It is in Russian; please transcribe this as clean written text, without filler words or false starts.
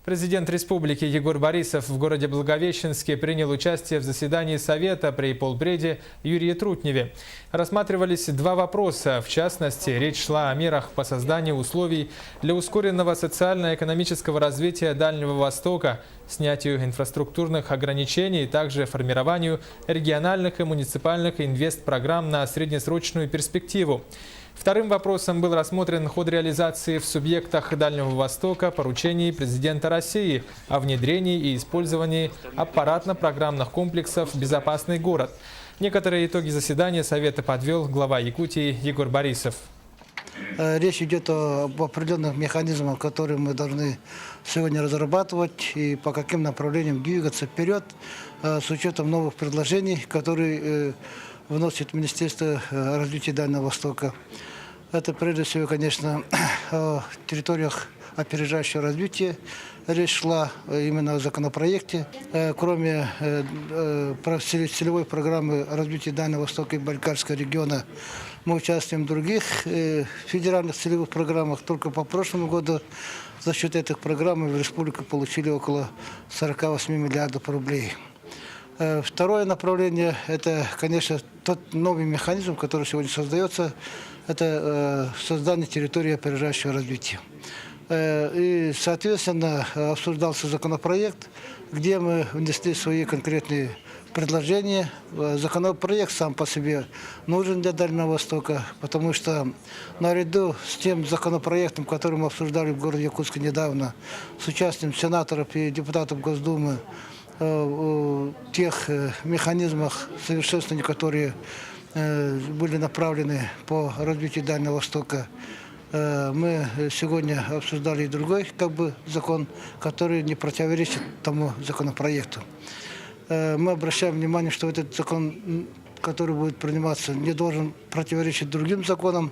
Президент республики Егор Борисов в городе Благовещенске принял участие в заседании Совета при полпреде Юрии Трутневе. Рассматривались два вопроса. В частности, речь шла о мерах по созданию условий для ускоренного социально-экономического развития Дальнего Востока, снятию инфраструктурных ограничений, также формированию региональных и муниципальных инвестпрограмм на среднесрочную перспективу. Вторым вопросом был рассмотрен ход реализации в субъектах Дальнего Востока поручений президента России о внедрении и использовании аппаратно-программных комплексов «Безопасный город». Некоторые итоги заседания Совета подвел глава Якутии Егор Борисов. Речь идет об определенных механизмах, которые мы должны сегодня разрабатывать и по каким направлениям двигаться вперед с учетом новых предложений, которые вносит Министерство развития Дальнего Востока. Это прежде всего, конечно, о территориях опережающего развития. Речь шла именно о законопроекте. Кроме целевой программы развития Дальнего Востока и Байкальского региона, мы участвуем в других федеральных целевых программах. Только по прошлому году за счет этих программ в республику получили около 48 миллиардов рублей. Второе направление – это, конечно, тот новый механизм, который сегодня создается, это создание территории опережающего развития. И, соответственно, обсуждался законопроект, где мы внесли свои конкретные предложения. Законопроект сам по себе нужен для Дальнего Востока, потому что наряду с тем законопроектом, который мы обсуждали в городе Якутске недавно, с участием сенаторов и депутатов Госдумы, тех механизмах совершенствования, которые были направлены по развитию Дальнего Востока, мы сегодня обсуждали и другой закон, который не противоречит тому законопроекту. Мы обращаем внимание, что этот закон, который будет приниматься, не должен противоречить другим законам.